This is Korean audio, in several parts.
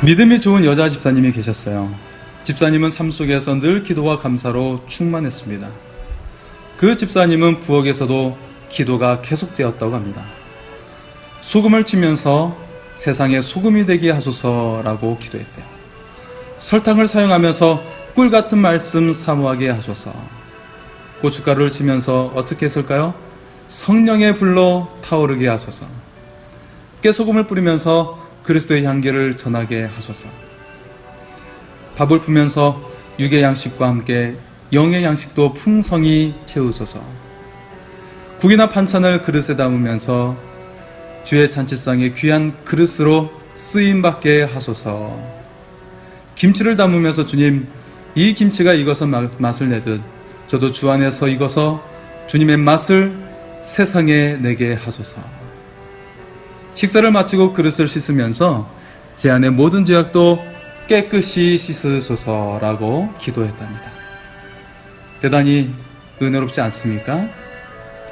믿음이 좋은 여자 집사님이 계셨어요. 집사님은 삶 속에서 늘 기도와 감사로 충만했습니다. 그 집사님은 부엌에서도 기도가 계속되었다고 합니다. 소금을 치면서 세상에 소금이 되게 하소서라고 기도했대요. 설탕을 사용하면서 꿀 같은 말씀 사모하게 하소서. 고춧가루를 치면서 어떻게 했을까요? 성령의 불로 타오르게 하소서. 깨소금을 뿌리면서 그리스도의 향기를 전하게 하소서. 밥을 풀면서 육의 양식과 함께 영의 양식도 풍성히 채우소서. 국이나 반찬을 그릇에 담으면서 주의 잔치상에 귀한 그릇으로 쓰임받게 하소서. 김치를 담으면서 주님, 이 김치가 익어서 맛을 내듯 저도 주 안에서 익어서 주님의 맛을 세상에 내게 하소서. 식사를 마치고 그릇을 씻으면서 제 안의 모든 죄악도 깨끗이 씻으소서라고 기도했답니다. 대단히 은혜롭지 않습니까?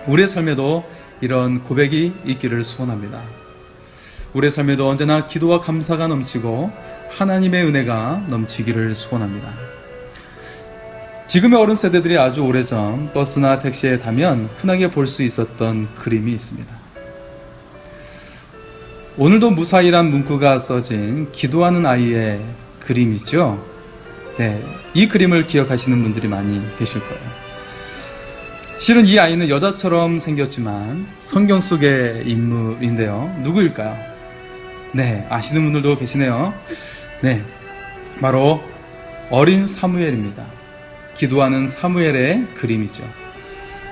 우리의 삶에도 이런 고백이 있기를 소원합니다. 우리의 삶에도 언제나 기도와 감사가 넘치고 하나님의 은혜가 넘치기를 소원합니다. 지금의 어른 세대들이 아주 오래전 버스나 택시에 타면 흔하게 볼 수 있었던 그림이 있습니다. 오늘도 무사히란 문구가 써진 기도하는 아이의 그림이죠. 네, 이 그림을 기억하시는 분들이 많이 계실 거예요. 실은 이 아이는 여자처럼 생겼지만 성경 속의 인물인데요. 누구일까요? 네, 아시는 분들도 계시네요. 네, 바로 어린 사무엘입니다. 기도하는 사무엘의 그림이죠.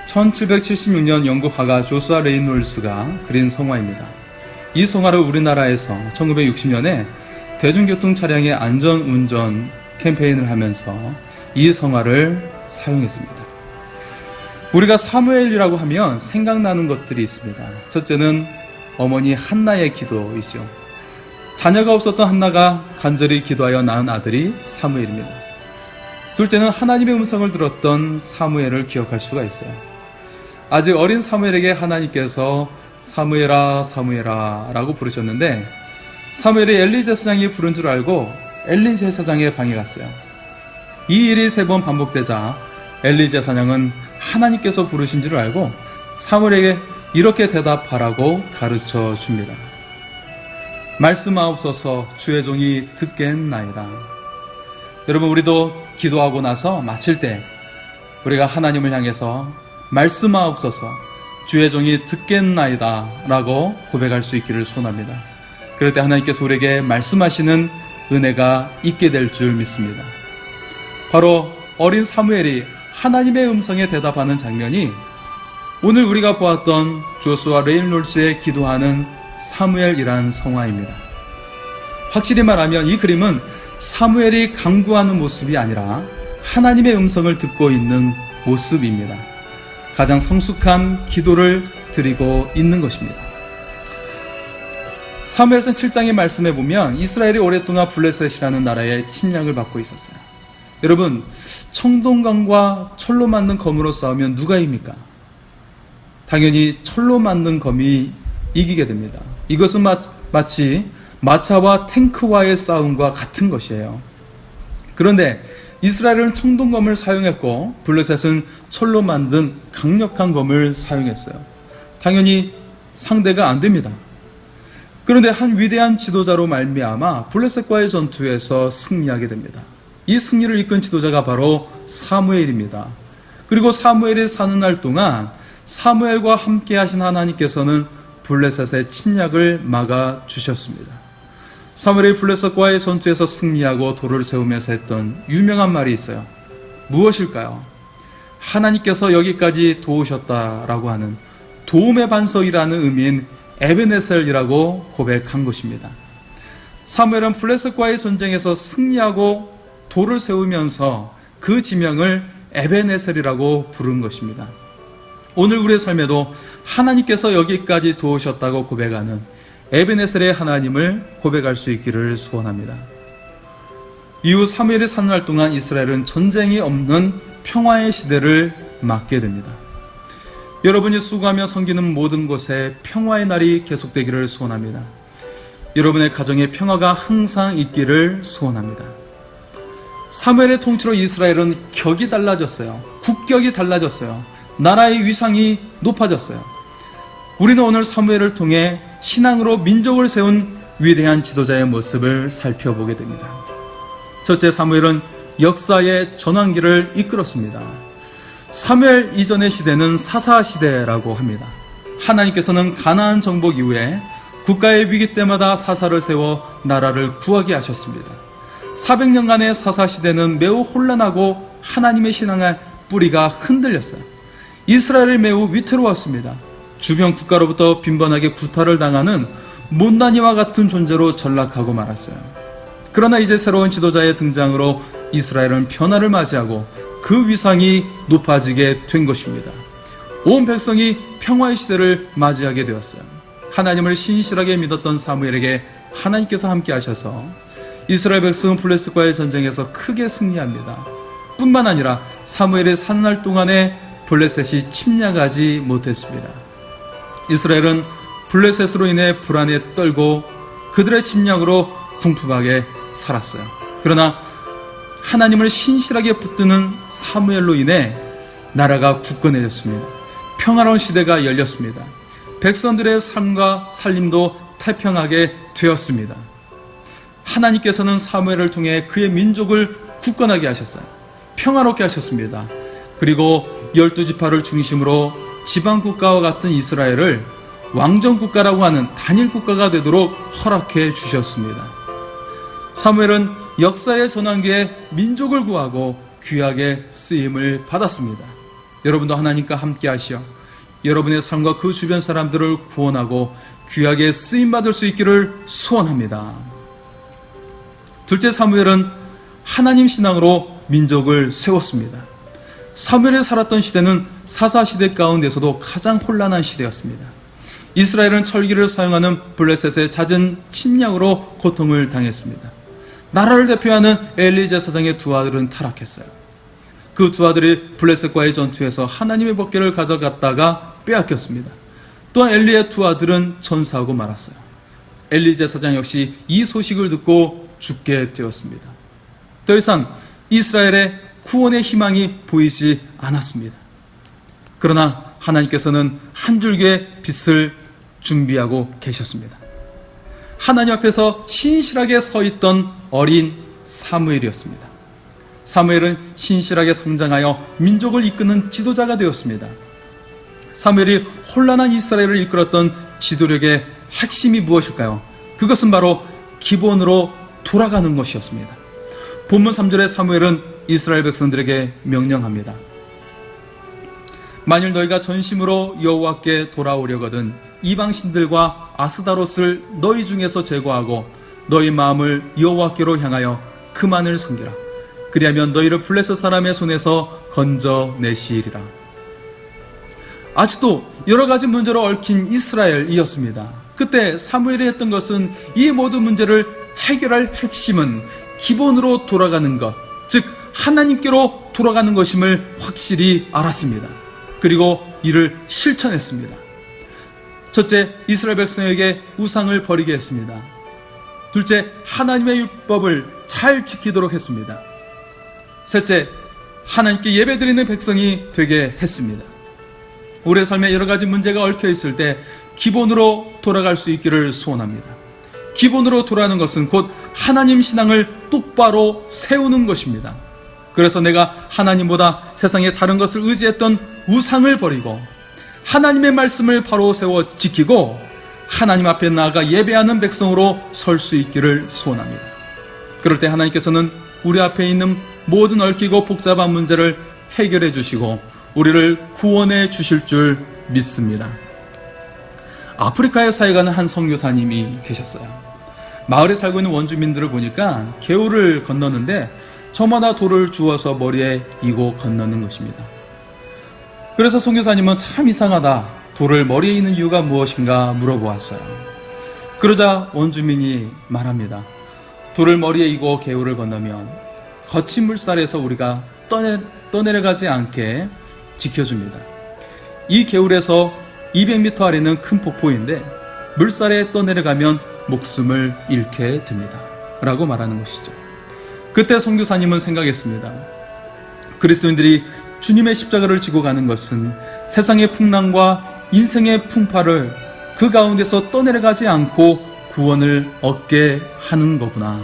1776년 영국 화가 조슈아 레이놀스가 그린 성화입니다. 이 성화를 우리나라에서 1960년에 대중교통 차량의 안전운전 캠페인을 하면서 이 성화를 사용했습니다. 우리가 사무엘이라고 하면 생각나는 것들이 있습니다. 첫째는 어머니 한나의 기도이죠. 자녀가 없었던 한나가 간절히 기도하여 낳은 아들이 사무엘입니다. 둘째는 하나님의 음성을 들었던 사무엘을 기억할 수가 있어요. 아직 어린 사무엘에게 하나님께서 사무엘아 사무엘아 라고 부르셨는데 사무엘이 엘리 제사장이 부른 줄 알고 엘리 제사장의 방에 갔어요. 이 일이 3번 반복되자 엘리 제사장은 하나님께서 부르신 줄 알고 사무엘에게 이렇게 대답하라고 가르쳐 줍니다. 말씀하옵소서 주의 종이 듣겠나이다. 여러분, 우리도 기도하고 나서 마칠 때 우리가 하나님을 향해서 말씀하옵소서 주의 종이 듣겠나이다 라고 고백할 수 있기를 소원합니다. 그럴 때 하나님께서 우리에게 말씀하시는 은혜가 있게 될 줄 믿습니다. 바로 어린 사무엘이 하나님의 음성에 대답하는 장면이 오늘 우리가 보았던 조슈아 레이놀스의 기도하는 사무엘이란 성화입니다. 확실히 말하면 이 그림은 사무엘이 간구하는 모습이 아니라 하나님의 음성을 듣고 있는 모습입니다. 가장 성숙한 기도를 드리고 있는 것입니다. 사무엘상 7장의 말씀에 보면 이스라엘이 오랫동안 블레셋이라는 나라의 침략을 받고 있었어요. 여러분, 청동검과 철로 만든 검으로 싸우면 누가 이깁니까? 당연히 철로 만든 검이 이기게 됩니다. 이것은 마치 마차와 탱크와의 싸움과 같은 것이에요. 그런데 이스라엘은 청동검을 사용했고 블레셋은 철로 만든 강력한 검을 사용했어요. 당연히 상대가 안 됩니다. 그런데 한 위대한 지도자로 말미암아 블레셋과의 전투에서 승리하게 됩니다. 이 승리를 이끈 지도자가 바로 사무엘입니다. 그리고 사무엘이 사는 날 동안 사무엘과 함께 하신 하나님께서는 블레셋의 침략을 막아주셨습니다. 사무엘이 블레셋과의 전투에서 승리하고 돌을 세우면서 했던 유명한 말이 있어요. 무엇일까요? 하나님께서 여기까지 도우셨다라고 하는 도움의 반석이라는 의미인 에베네셀이라고 고백한 것입니다. 사무엘은 블레셋과의 전쟁에서 승리하고 돌을 세우면서 그 지명을 에베네셀이라고 부른 것입니다. 오늘 우리의 삶에도 하나님께서 여기까지 도우셨다고 고백하는 에베네셀의 하나님을 고백할 수 있기를 소원합니다. 이후 사무엘이 사는 날 동안 이스라엘은 전쟁이 없는 평화의 시대를 맞게 됩니다. 여러분이 수고하며 섬기는 모든 곳에 평화의 날이 계속되기를 소원합니다. 여러분의 가정에 평화가 항상 있기를 소원합니다. 사무엘의 통치로 이스라엘은 격이 달라졌어요. 국격이 달라졌어요. 나라의 위상이 높아졌어요. 우리는 오늘 사무엘을 통해 신앙으로 민족을 세운 위대한 지도자의 모습을 살펴보게 됩니다. 첫째, 사무엘은 역사의 전환기를 이끌었습니다. 사무엘 이전의 시대는 사사시대라고 합니다. 하나님께서는 가나안 정복 이후에 국가의 위기 때마다 사사를 세워 나라를 구하게 하셨습니다. 400년간의 사사시대는 매우 혼란하고 하나님의 신앙의 뿌리가 흔들렸어요. 이스라엘이 매우 위태로웠습니다. 주변 국가로부터 빈번하게 구타를 당하는 못난이와 같은 존재로 전락하고 말았어요. 그러나 이제 새로운 지도자의 등장으로 이스라엘은 변화를 맞이하고 그 위상이 높아지게 된 것입니다. 온 백성이 평화의 시대를 맞이하게 되었어요. 하나님을 신실하게 믿었던 사무엘에게 하나님께서 함께 하셔서 이스라엘 백성은 블레셋과의 전쟁에서 크게 승리합니다. 뿐만 아니라 사무엘의 사느날 동안에 블레셋이 침략하지 못했습니다. 이스라엘은 블레셋으로 인해 불안에 떨고 그들의 침략으로 궁핍하게 살았어요. 그러나 하나님을 신실하게 붙드는 사무엘로 인해 나라가 굳건해졌습니다. 평화로운 시대가 열렸습니다. 백성들의 삶과 살림도 태평하게 되었습니다. 하나님께서는 사무엘을 통해 그의 민족을 굳건하게 하셨어요. 평화롭게 하셨습니다. 그리고 12지파를 중심으로 지방국가와 같은 이스라엘을 왕정국가라고 하는 단일국가가 되도록 허락해 주셨습니다. 사무엘은 역사의 전환기에 민족을 구하고 귀하게 쓰임을 받았습니다. 여러분도 하나님과 함께 하시어 여러분의 삶과 그 주변 사람들을 구원하고 귀하게 쓰임받을 수 있기를 소원합니다. 둘째, 사무엘은 하나님 신앙으로 민족을 세웠습니다. 사무엘이 살았던 시대는 사사시대 가운데서도 가장 혼란한 시대였습니다. 이스라엘은 철기를 사용하는 블레셋의 잦은 침략으로 고통을 당했습니다. 나라를 대표하는 엘리 제사장의 두 아들은 타락했어요. 그 두 아들이 블레셋과의 전투에서 하나님의 법궤를 가져갔다가 빼앗겼습니다. 또한 엘리의 두 아들은 전사하고 말았어요. 엘리 제사장 역시 이 소식을 듣고 죽게 되었습니다. 더 이상 이스라엘의 구원의 희망이 보이지 않았습니다. 그러나 하나님께서는 한 줄기의 빛을 준비하고 계셨습니다. 하나님 앞에서 신실하게 서 있던 어린 사무엘이었습니다. 사무엘은 신실하게 성장하여 민족을 이끄는 지도자가 되었습니다. 사무엘이 혼란한 이스라엘을 이끌었던 지도력의 핵심이 무엇일까요? 그것은 바로 기본으로 돌아가는 것이었습니다. 본문 3절에 사무엘은 이스라엘 백성들에게 명령합니다. 만일 너희가 전심으로 여호와께 돌아오려거든 이방신들과 아스다롯을 너희 중에서 제거하고 너희 마음을 여호와께로 향하여 그만을 섬기라. 그리하면 너희를 블레셋 사람의 손에서 건져내시리라. 아직도 여러 가지 문제로 얽힌 이스라엘이었습니다. 그때 사무엘이 했던 것은 이 모든 문제를 해결할 핵심은 기본으로 돌아가는 것, 즉 하나님께로 돌아가는 것임을 확실히 알았습니다. 그리고 이를 실천했습니다. 첫째, 이스라엘 백성에게 우상을 버리게 했습니다. 둘째, 하나님의 율법을 잘 지키도록 했습니다. 셋째, 하나님께 예배드리는 백성이 되게 했습니다. 우리의 삶에 여러 가지 문제가 얽혀 있을 때 기본으로 돌아갈 수 있기를 소원합니다. 기본으로 돌아가는 것은 곧 하나님 신앙을 똑바로 세우는 것입니다. 그래서 내가 하나님보다 세상의 다른 것을 의지했던 우상을 버리고 하나님의 말씀을 바로 세워 지키고 하나님 앞에 나아가 예배하는 백성으로 설 수 있기를 소원합니다. 그럴 때 하나님께서는 우리 앞에 있는 모든 얽히고 복잡한 문제를 해결해 주시고 우리를 구원해 주실 줄 믿습니다. 아프리카에 사역하는 한 선교사님이 계셨어요. 마을에 살고 있는 원주민들을 보니까 개울을 건너는데 저마다 돌을 주워서 머리에 이고 건너는 것입니다. 그래서 선교사님은 참 이상하다, 돌을 머리에 이는 이유가 무엇인가 물어보았어요. 그러자 원주민이 말합니다. 돌을 머리에 이고 개울을 건너면 거친 물살에서 우리가 떠내려가지 않게 지켜줍니다. 이 개울에서 200m 아래는 큰 폭포인데 물살에 떠내려가면 목숨을 잃게 됩니다. 라고 말하는 것이죠. 그때 선교사님은 생각했습니다. 그리스도인들이 주님의 십자가를 지고 가는 것은 세상의 풍랑과 인생의 풍파를 그 가운데서 떠내려가지 않고 구원을 얻게 하는 거구나.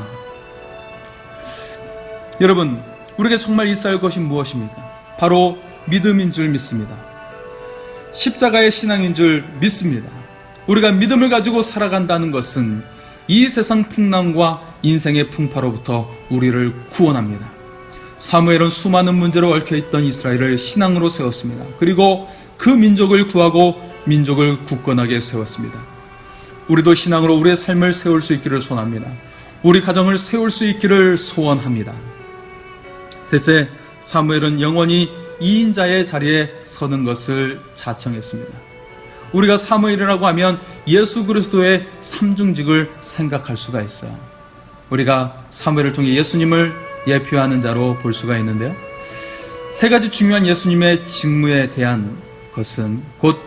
여러분, 우리에게 정말 있어야 할 것이 무엇입니까? 바로 믿음인 줄 믿습니다. 십자가의 신앙인 줄 믿습니다. 우리가 믿음을 가지고 살아간다는 것은 이 세상 풍랑과 인생의 풍파로부터 우리를 구원합니다. 사무엘은 수많은 문제로 얽혀있던 이스라엘을 신앙으로 세웠습니다. 그리고 그 민족을 구하고 민족을 굳건하게 세웠습니다. 우리도 신앙으로 우리의 삶을 세울 수 있기를 소원합니다. 우리 가정을 세울 수 있기를 소원합니다. 셋째, 사무엘은 영원히 2인자의 자리에 서는 것을 자청했습니다. 우리가 사무엘이라고 하면 예수 그리스도의 삼중직을 생각할 수가 있어요. 우리가 사무엘을 통해 예수님을 예표하는 자로 볼 수가 있는데요. 세 가지 중요한 예수님의 직무에 대한 것은 곧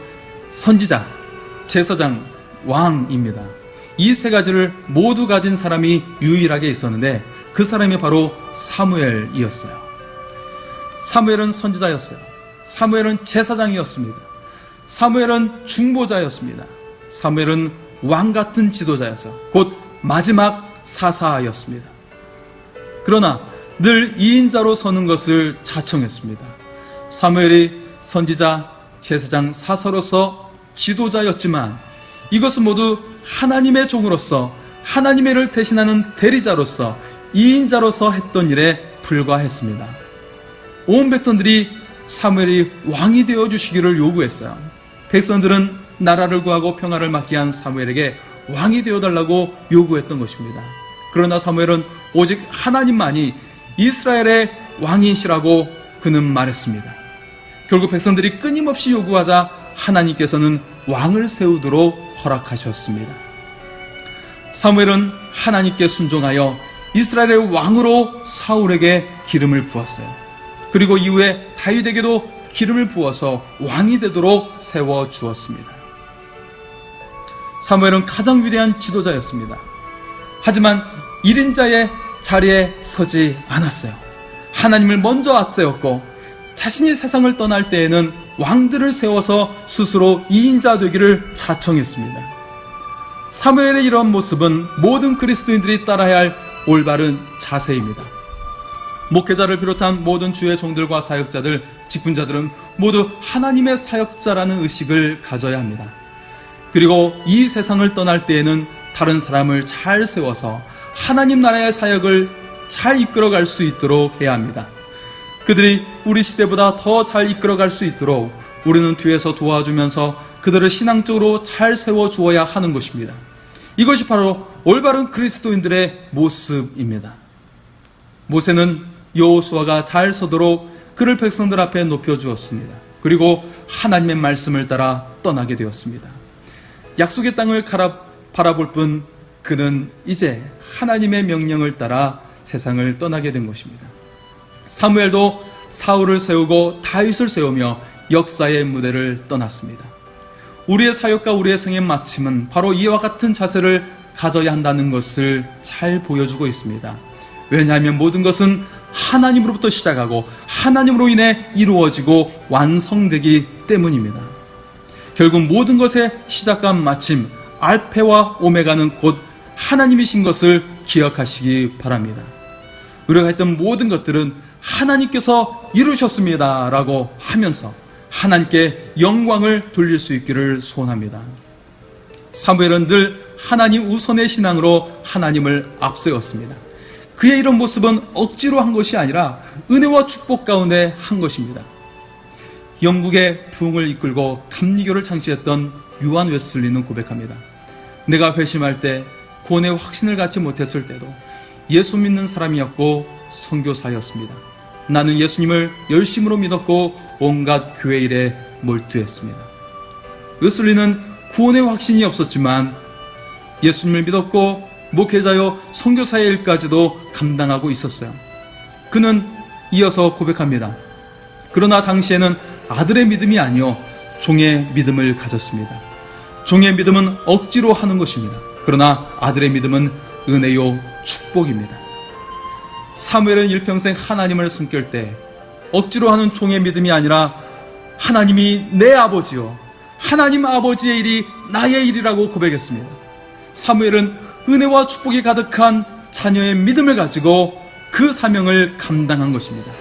선지자, 제사장, 왕입니다. 이 세 가지를 모두 가진 사람이 유일하게 있었는데 그 사람이 바로 사무엘이었어요. 사무엘은 선지자였어요. 사무엘은 제사장이었습니다. 사무엘은 중보자였습니다. 사무엘은 왕 같은 지도자였어요. 곧 마지막 사사였습니다. 그러나 늘 2인자로 서는 것을 자청했습니다. 사무엘이 선지자, 제사장, 사사로서 지도자였지만 이것은 모두 하나님의 종으로서 하나님의 일을 대신하는 대리자로서 2인자로서 했던 일에 불과했습니다. 온 백성들이 사무엘이 왕이 되어주시기를 요구했어요. 백성들은 나라를 구하고 평화를 맡게 한 사무엘에게 왕이 되어달라고 요구했던 것입니다. 그러나 사무엘은 오직 하나님만이 이스라엘의 왕이시라고 그는 말했습니다. 결국 백성들이 끊임없이 요구하자 하나님께서는 왕을 세우도록 허락하셨습니다. 사무엘은 하나님께 순종하여 이스라엘의 왕으로 사울에게 기름을 부었어요. 그리고 이후에 다윗에게도 기름을 부어서 왕이 되도록 세워주었습니다. 사무엘은 가장 위대한 지도자였습니다. 하지만 1인자의 자리에 서지 않았어요. 하나님을 먼저 앞세웠고 자신이 세상을 떠날 때에는 왕들을 세워서 스스로 2인자 되기를 자청했습니다. 사무엘의 이런 모습은 모든 그리스도인들이 따라야 할 올바른 자세입니다. 목회자를 비롯한 모든 주의 종들과 사역자들, 직분자들은 모두 하나님의 사역자라는 의식을 가져야 합니다. 그리고 이 세상을 떠날 때에는 다른 사람을 잘 세워서 하나님 나라의 사역을 잘 이끌어갈 수 있도록 해야 합니다. 그들이 우리 시대보다 더 잘 이끌어갈 수 있도록 우리는 뒤에서 도와주면서 그들을 신앙적으로 잘 세워주어야 하는 것입니다. 이것이 바로 올바른 그리스도인들의 모습입니다. 모세는 여호수아가 잘 서도록 그를 백성들 앞에 높여주었습니다. 그리고 하나님의 말씀을 따라 떠나게 되었습니다. 약속의 땅을 바라볼 뿐 그는 이제 하나님의 명령을 따라 세상을 떠나게 된 것입니다. 사무엘도 사울을 세우고 다윗을 세우며 역사의 무대를 떠났습니다. 우리의 사역과 우리의 생의 마침은 바로 이와 같은 자세를 가져야 한다는 것을 잘 보여주고 있습니다. 왜냐하면 모든 것은 하나님으로부터 시작하고 하나님으로 인해 이루어지고 완성되기 때문입니다. 결국 모든 것의 시작과 마침, 알페와 오메가는 곧 하나님이신 것을 기억하시기 바랍니다. 우리가 했던 모든 것들은 하나님께서 이루셨습니다 라고 하면서 하나님께 영광을 돌릴 수 있기를 소원합니다. 사무엘은 늘 하나님 우선의 신앙으로 하나님을 앞세웠습니다. 그의 이런 모습은 억지로 한 것이 아니라 은혜와 축복 가운데 한 것입니다. 영국의 부흥을 이끌고 감리교를 창시했던 요한 웨슬리는 고백합니다. 내가 회심할 때 구원의 확신을 갖지 못했을 때도 예수 믿는 사람이었고 선교사였습니다. 나는 예수님을 열심으로 믿었고 온갖 교회 일에 몰두했습니다. 웨슬리는 구원의 확신이 없었지만 예수님을 믿었고 목회자요 선교사의 일까지도 감당하고 있었어요. 그는 이어서 고백합니다. 그러나 당시에는 아들의 믿음이 아니요 종의 믿음을 가졌습니다. 종의 믿음은 억지로 하는 것입니다. 그러나 아들의 믿음은 은혜요 축복입니다. 사무엘은 일평생 하나님을 섬길 때 억지로 하는 종의 믿음이 아니라 하나님이 내 아버지요, 하나님 아버지의 일이 나의 일이라고 고백했습니다. 사무엘은 은혜와 축복이 가득한 자녀의 믿음을 가지고 그 사명을 감당한 것입니다.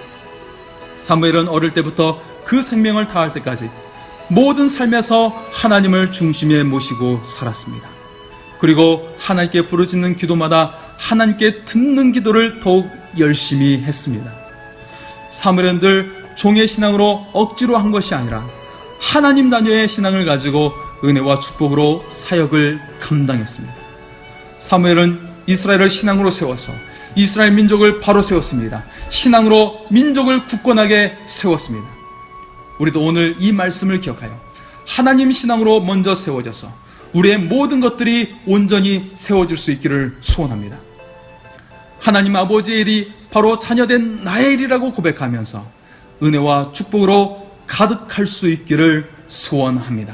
사무엘은 어릴 때부터 그 생명을 다할 때까지 모든 삶에서 하나님을 중심에 모시고 살았습니다. 그리고 하나님께 부르짖는 기도마다 하나님께 듣는 기도를 더욱 열심히 했습니다. 사무엘은 늘 종의 신앙으로 억지로 한 것이 아니라 하나님 자녀의 신앙을 가지고 은혜와 축복으로 사역을 감당했습니다. 사무엘은 이스라엘을 신앙으로 세워서 이스라엘 민족을 바로 세웠습니다. 신앙으로 민족을 굳건하게 세웠습니다. 우리도 오늘 이 말씀을 기억하여 하나님 신앙으로 먼저 세워져서 우리의 모든 것들이 온전히 세워질 수 있기를 소원합니다. 하나님 아버지의 일이 바로 자녀된 나의 일이라고 고백하면서 은혜와 축복으로 가득할 수 있기를 소원합니다.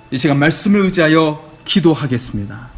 이 시간 말씀을 의지하여 기도하겠습니다.